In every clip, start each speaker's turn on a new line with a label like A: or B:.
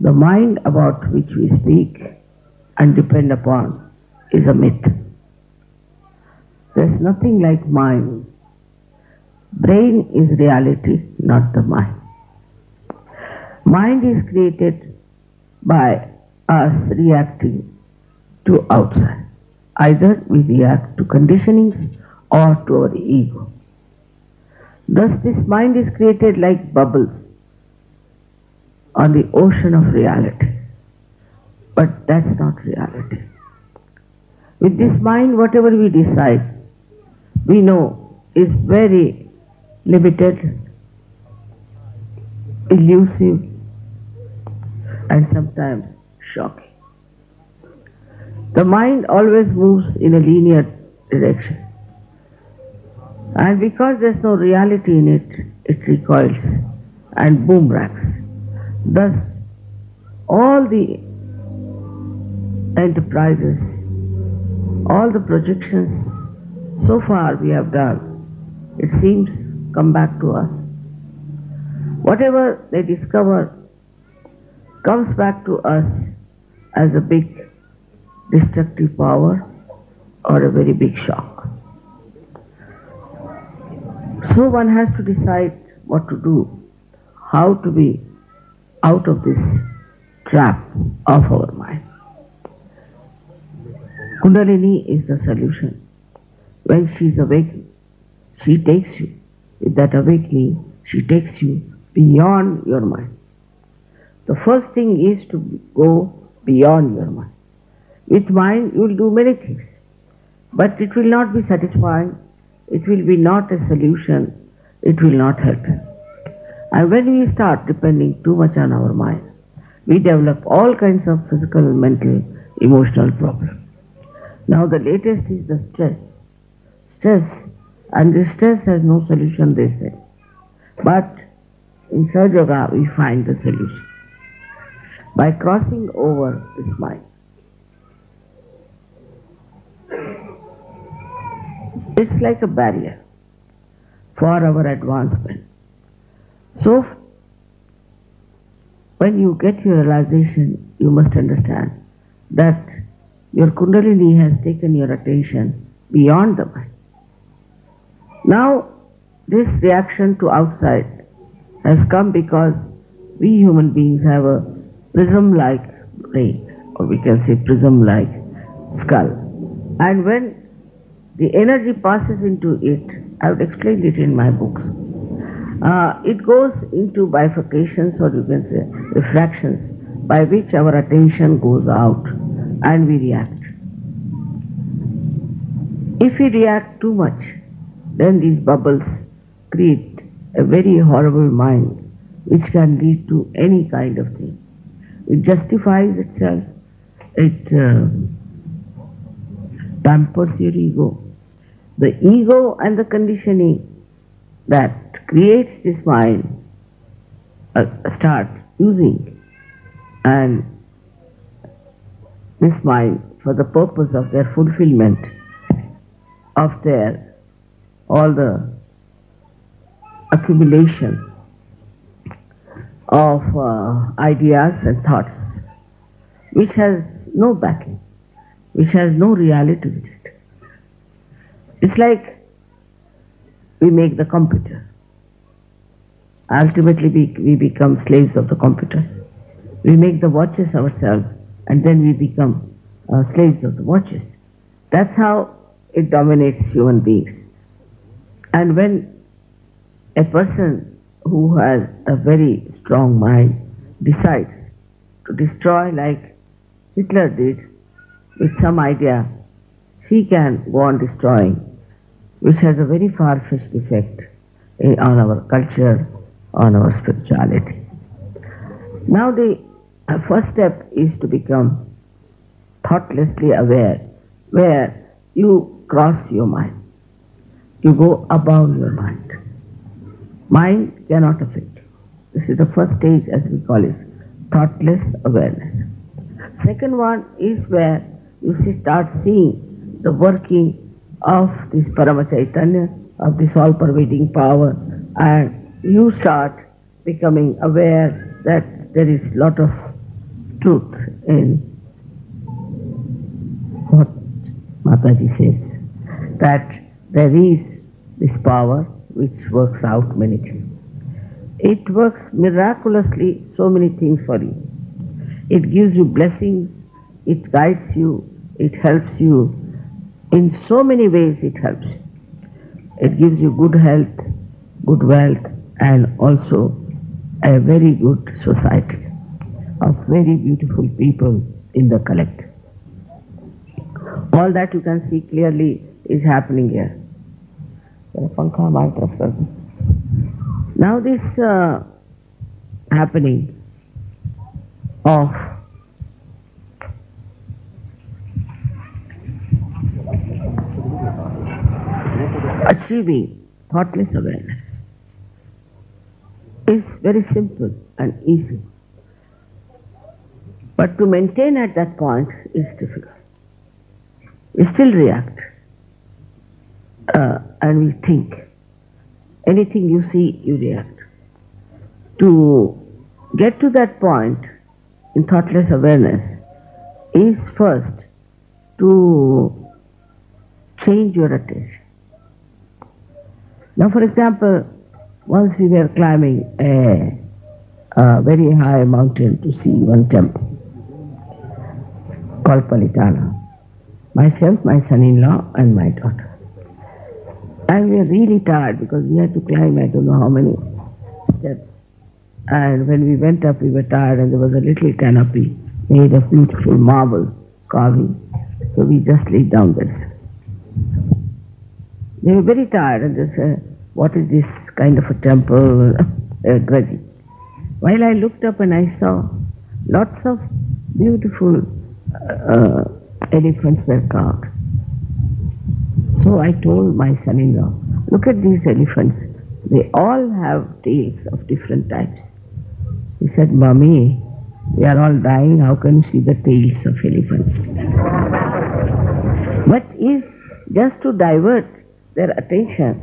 A: The mind about which we speak and depend upon is a myth. There is nothing like mind. Brain is reality, not the mind. Mind is created by us reacting to outside. Either we react to conditionings or to our ego. Thus this mind is created like bubbles on the ocean of reality. But that's not reality. With this mind, whatever we decide, we know is very limited, elusive, and sometimes shocking. The mind always moves in a linear direction. And because there's no reality in it, it recoils and boomerangs. Thus, all the enterprises, all the projections so far we have done, it seems come back to us. Whatever they discover comes back to us as a big destructive power or a very big shock. So one has to decide what to do, how to be out of this trap of our mind. Kundalini is the solution. When she is awake, she takes you. With that awakening, she takes you beyond your mind. The first thing is to go beyond your mind. With mind, you will do many things, but it will not be satisfying. It will be not a solution. It will not help. And when we start depending too much on our mind, we develop all kinds of physical, mental, emotional problems. Now the latest is the stress. And this stress has no solution, they say. But in Sahaja Yoga we find the solution by crossing over this mind. It's like a barrier for our advancement. So when you get your realization, you must understand that your Kundalini has taken your attention beyond the mind. Now this reaction to outside has come because we human beings have a prism-like brain, or we can say prism-like skull. And when the energy passes into it, I have explained it in my books, it goes into bifurcations, or you can say refractions, by which our attention goes out and we react. If we react too much, then these bubbles create a very horrible mind which can lead to any kind of thing. It justifies itself, it pampers your ego. The ego and the conditioning that creates this mind start using and this mind for the purpose of their fulfillment of their all the accumulation of ideas and thoughts which has no backing, which has no reality with it. It's like we make the computer. Ultimately we become slaves of the computer. We make the watches ourselves and then we become slaves of the watches. That's how it dominates human beings. And when a person who has a very strong mind decides to destroy, like Hitler did, with some idea, he can go on destroying, which has a very far-fetched effect on our culture, on our spirituality. Now the first step is to become thoughtlessly aware, where you cross your mind. You go above your mind. Mind cannot affect you. This is the first stage, as we call it, thoughtless awareness. Second one is where you start seeing the working of this Parama Chaitanya, of this all-pervading power, and you start becoming aware that there is lot of truth in what Mataji says, that there is this power which works out many things. It works miraculously so many things for you. It gives you blessings, it guides you, it helps you. In so many ways it helps. It gives you good health, good wealth, and also a very good society of very beautiful people in the collective. All that you can see clearly is happening here. Now this happening of achieving thoughtless awareness is very simple and easy. But to maintain at that point is difficult. We still react and we think. Anything you see, you react. To get to that point in thoughtless awareness is first to change your attention. Now, for example, once we were climbing a very high mountain to see one temple called Palitana. Myself, my son-in-law, and my daughter. And we were really tired because we had to climb I don't know how many steps. And when we went up, we were tired, and there was a little canopy made of beautiful marble carving. So we just laid down there. They were very tired, and they said, "What is this kind of a temple?" Grudging. While I looked up and I saw lots of beautiful elephants were carved. So I told my son-in-law, "Look at these elephants. They all have tails of different types." He said, "Mommy, we are all dying. How can you see the tails of elephants?" But if just to divert their attention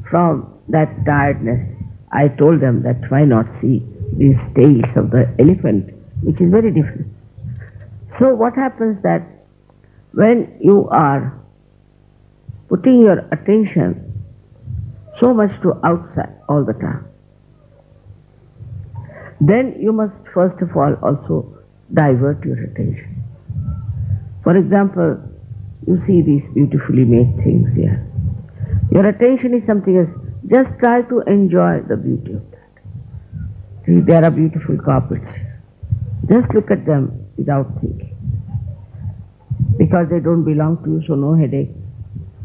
A: from that tiredness, I told them that why not see these tails of the elephant, which is very different. So what happens that when you are putting your attention so much to outside all the time, then you must first of all also divert your attention. For example, you see these beautifully made things here. Your attention is something else. Just try to enjoy the beauty of that. See, there are beautiful carpets. Just look at them without thinking. Because they don't belong to you, so no headache.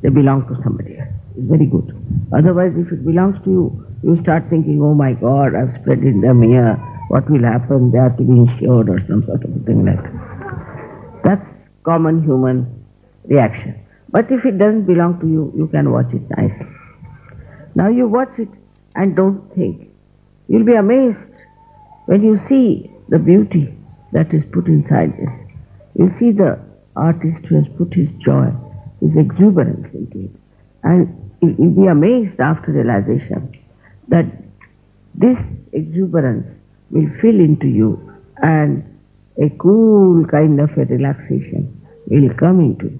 A: They belong to somebody else. It's very good. Otherwise, if it belongs to you, you start thinking, "Oh my God, I've spreaded them here. What will happen? They have to be insured," or some sort of a thing like that. That's common human reaction. But if it doesn't belong to you, you can watch it nicely. Now you watch it and don't think. You'll be amazed when you see the beauty that is put inside this. You'll see the artist who has put his joy, his exuberance into it. And you'll be amazed after realization that this exuberance will fill into you and a cool kind of a relaxation will come into you.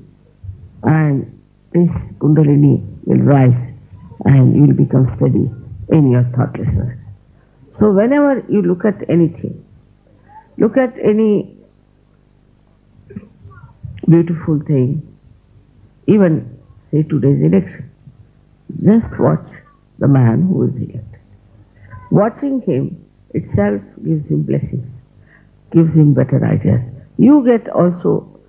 A: And this Kundalini will rise and you will become steady in your thoughtlessness. So whenever you look at anything, look at any beautiful thing, even say today's election, just watch the man who is elected. Watching him itself gives him blessings, gives him better ideas. You get also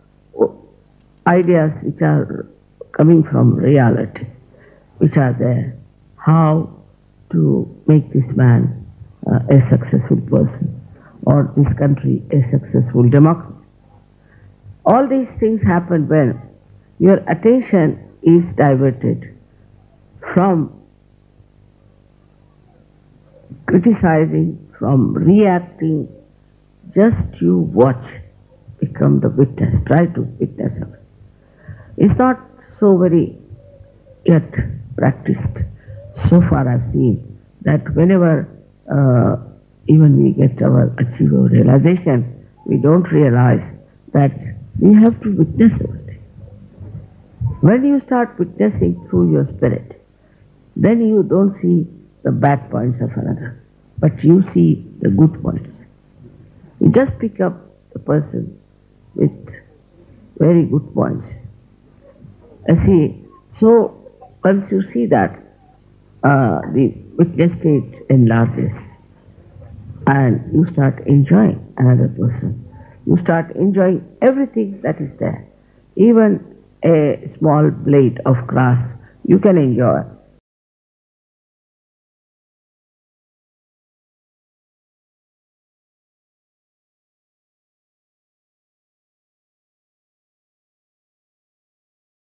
A: ideas which are coming from reality, which are there. How to make this man a successful person, or this country a successful democracy. All these things happen when your attention is diverted from criticizing, from reacting. Just you watch, become the witness, try to witness of it. It's not so very yet practiced. So far I've seen that whenever even we get our achieve our realization, we don't realize that we have to witness it. When you start witnessing through your spirit, then you don't see the bad points of another, but you see the good points. You just pick up the person with very good points. See, so once you see that, the witness state enlarges and you start enjoying another person. You start enjoying everything that is there. Even a small blade of grass you can enjoy